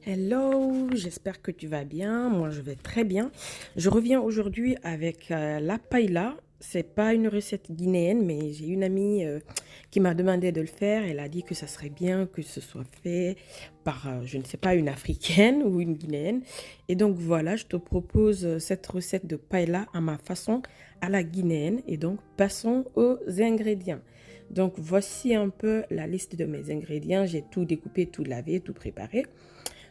Hello, j'espère que tu vas bien. Moi, je vais très bien. Je reviens aujourd'hui avec la paella. C'est pas une recette guinéenne, mais j'ai une amie qui m'a demandé de le faire. Elle a dit que ça serait bien que ce soit fait par, je ne sais pas, une africaine ou une guinéenne. Et donc voilà, je te propose cette recette de paella à ma façon, à la guinéenne. Et donc, passons aux ingrédients. Donc, voici un peu la liste de mes ingrédients. J'ai tout découpé, tout lavé, tout préparé.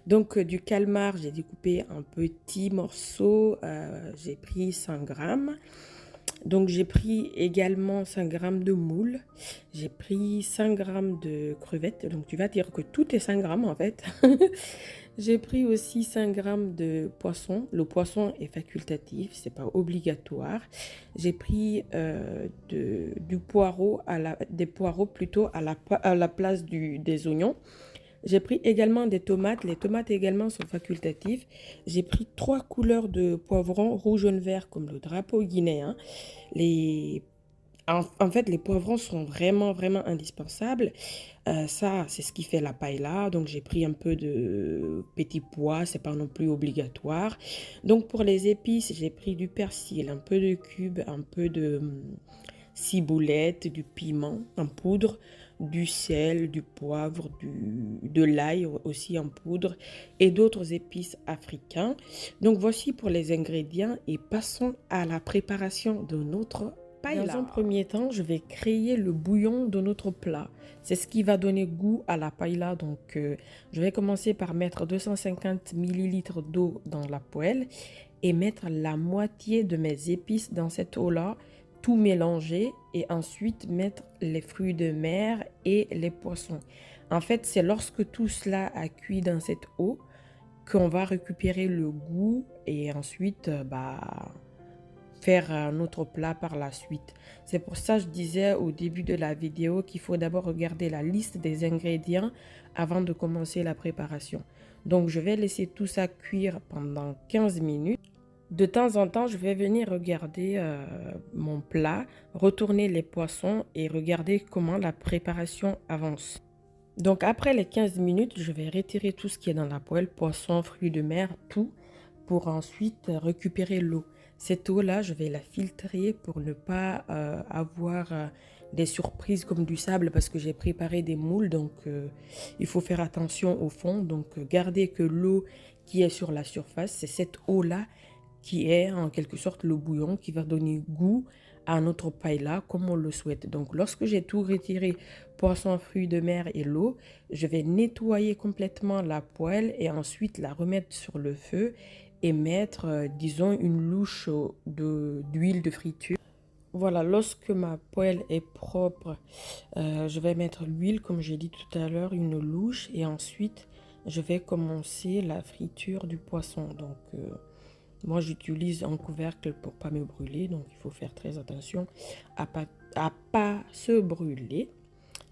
Donc, du calmar, j'ai découpé en petits morceaux. J'ai pris 100 grammes. Donc, j'ai pris également 100 grammes de moule. J'ai pris 100 grammes de crevettes. Donc, tu vas dire que tout est 100 grammes en fait. J'ai pris aussi 100 grammes de poisson. Le poisson est facultatif, c'est pas obligatoire. J'ai pris du poireau, des poireaux plutôt à la place des oignons. J'ai pris également des tomates. Les tomates également sont facultatives. J'ai pris 3 couleurs de poivrons, rouge, jaune, vert, comme le drapeau guinéen. Les... En fait, les poivrons sont vraiment indispensables. Ça, c'est ce qui fait la paella. Donc, j'ai pris un peu de petits pois. C'est pas non plus obligatoire. Donc, pour les épices, j'ai pris du persil, un peu de cube, un peu de ciboulette, du piment en poudre, du sel, du poivre, de l'ail aussi en poudre et d'autres épices africains. Donc voici pour les ingrédients et passons à la préparation de notre paella. Dans un premier temps, je vais créer le bouillon de notre plat. C'est ce qui va donner goût à la paella. Donc je vais commencer par mettre 250 ml d'eau dans la poêle et mettre la moitié de mes épices dans cette eau-là, tout mélanger et ensuite mettre les fruits de mer et les poissons. En fait, c'est lorsque tout cela a cuit dans cette eau qu'on va récupérer le goût et ensuite faire notre plat par la suite. C'est pour ça que je disais au début de la vidéo qu'il faut d'abord regarder la liste des ingrédients avant de commencer la préparation. Donc, je vais laisser tout ça cuire pendant 15 minutes. De temps en temps, je vais venir regarder mon plat, retourner les poissons et regarder comment la préparation avance. Donc après les 15 minutes, je vais retirer tout ce qui est dans la poêle, poisson, fruits de mer, tout, pour ensuite récupérer l'eau. Cette eau-là, je vais la filtrer pour ne pas avoir des surprises comme du sable parce que j'ai préparé des moules, donc il faut faire attention au fond. Donc gardez que l'eau qui est sur la surface, c'est cette eau-là qui est en quelque sorte le bouillon qui va donner goût à notre paella comme on le souhaite. Donc lorsque j'ai tout retiré, poisson, fruits de mer et l'eau, je vais nettoyer complètement la poêle et ensuite la remettre sur le feu et mettre, disons, une louche d'huile de friture. Voilà, lorsque ma poêle est propre, je vais mettre l'huile, comme j'ai dit tout à l'heure, une louche et ensuite je vais commencer la friture du poisson. Donc, moi, j'utilise un couvercle pour ne pas me brûler, donc il faut faire très attention à pas se brûler.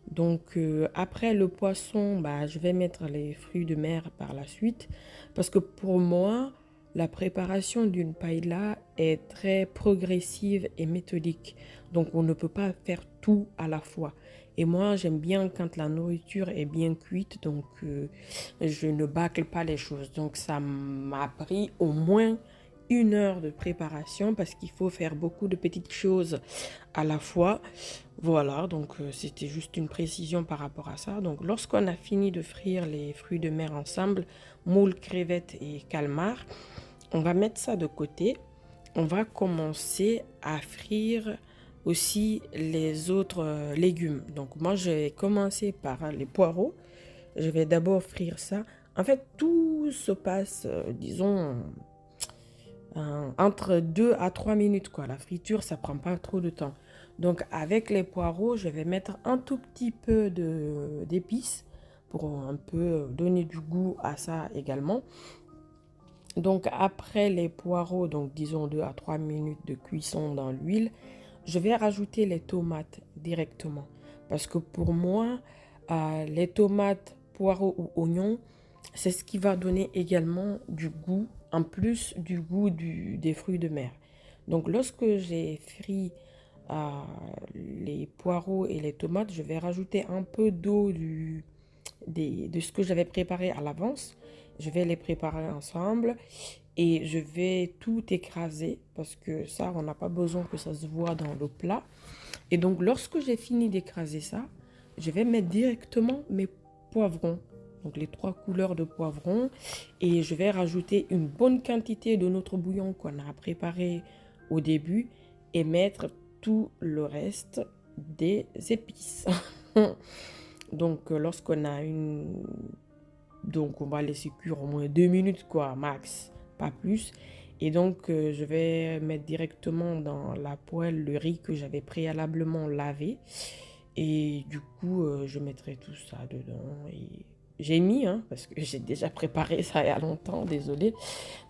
Donc, après le poisson, je vais mettre les fruits de mer par la suite. Parce que pour moi, la préparation d'une paella est très progressive et méthodique. Donc, on ne peut pas faire tout à la fois. Et moi, j'aime bien quand la nourriture est bien cuite. Donc, je ne bâcle pas les choses. Donc, ça m'a pris au moins 1 heure de préparation parce qu'il faut faire beaucoup de petites choses à la fois. Voilà, donc c'était juste une précision par rapport à ça. Donc lorsqu'on a fini de frire les fruits de mer ensemble, moules, crevettes et calmar, on va mettre ça de côté. On va commencer à frire aussi les autres légumes. Donc moi, je vais commencer par les poireaux. Je vais d'abord frire ça. En fait, tout se passe, disons, entre 2 à 3 minutes, quoi. La friture, ça prend pas trop de temps. Donc, avec les poireaux, je vais mettre un tout petit peu d'épices pour un peu donner du goût à ça également. Donc, après les poireaux, donc disons 2 à 3 minutes de cuisson dans l'huile, je vais rajouter les tomates directement. Parce que pour moi, les tomates, poireaux ou oignons, c'est ce qui va donner également du goût, en plus du goût des fruits de mer. Donc, lorsque j'ai frit les poireaux et les tomates, je vais rajouter un peu d'eau de ce que j'avais préparé à l'avance Je vais les préparer ensemble et je vais tout écraser parce que ça, on n'a pas besoin que ça se voit dans le plat. Et donc, lorsque j'ai fini d'écraser ça, je vais mettre directement mes poivrons. Donc, les 3 couleurs de poivrons. Et je vais rajouter une bonne quantité de notre bouillon qu'on a préparé au début et mettre tout le reste des épices. Donc, lorsqu'on a une... Donc, on va laisser cuire au moins 2 minutes, quoi, max, pas plus. Et donc, je vais mettre directement dans la poêle le riz que j'avais préalablement lavé. Et du coup, je mettrai tout ça dedans. Et j'ai mis, hein, parce que j'ai déjà préparé ça il y a longtemps, désolé.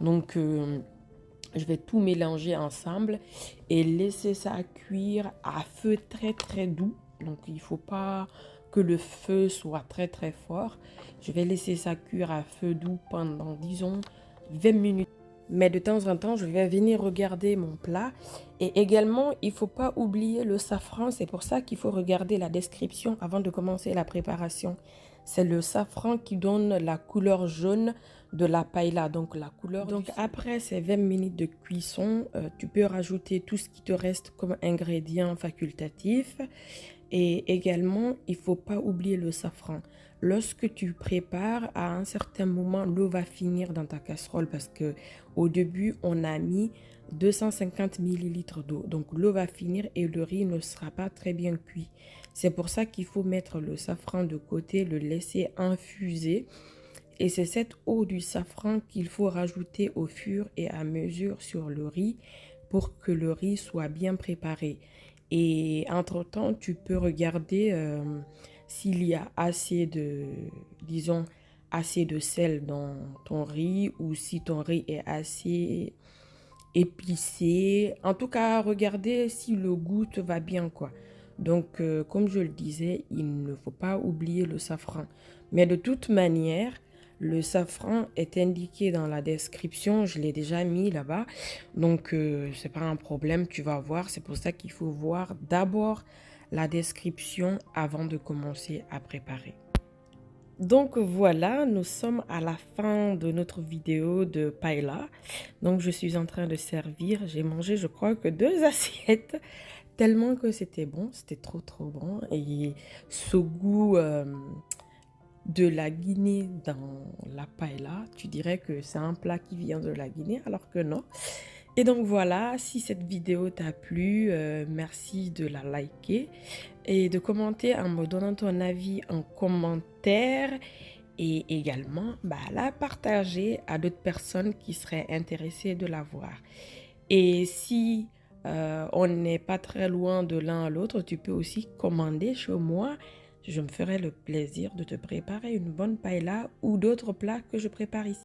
Donc, je vais tout mélanger ensemble et laisser ça cuire à feu très très doux. Donc, il ne faut pas que le feu soit très très fort. Je vais laisser ça cuire à feu doux pendant, disons, 20 minutes. Mais de temps en temps, je vais venir regarder mon plat. Et également, il ne faut pas oublier le safran. C'est pour ça qu'il faut regarder la description avant de commencer la préparation. C'est le safran qui donne la couleur jaune de la paella. Donc, la couleur. Donc, après ces 20 minutes de cuisson, tu peux rajouter tout ce qui te reste comme ingrédient facultatif. Et également, il ne faut pas oublier le safran. Lorsque tu prépares, à un certain moment, l'eau va finir dans ta casserole parce que au début, on a mis 250 ml d'eau. Donc, l'eau va finir et le riz ne sera pas très bien cuit. C'est pour ça qu'il faut mettre le safran de côté, le laisser infuser. Et c'est cette eau du safran qu'il faut rajouter au fur et à mesure sur le riz pour que le riz soit bien préparé. Et entre-temps, tu peux regarder s'il y a assez de, disons, assez de sel dans ton riz ou si ton riz est assez épicé. En tout cas, regardez si le goût te va bien, quoi. Donc, comme je le disais, il ne faut pas oublier le safran. Mais de toute manière, le safran est indiqué dans la description. Je l'ai déjà mis là-bas. Donc, c'est pas un problème. Tu vas voir. C'est pour ça qu'il faut voir d'abord la description avant de commencer à préparer. Donc voilà, nous sommes à la fin de notre vidéo de paella. Donc je suis en train de servir. J'ai mangé, je crois que 2 assiettes. Tellement que c'était bon, c'était trop trop bon. Et ce goût de la Guinée dans la paella, tu dirais que c'est un plat qui vient de la Guinée, alors que non. Et donc voilà, si cette vidéo t'a plu, merci de la liker et de commenter en me donnant ton avis en commentaire et également la partager à d'autres personnes qui seraient intéressées de la voir. Et si on n'est pas très loin de l'un à l'autre, tu peux aussi commander chez moi. Je me ferai le plaisir de te préparer une bonne paella ou d'autres plats que je prépare ici.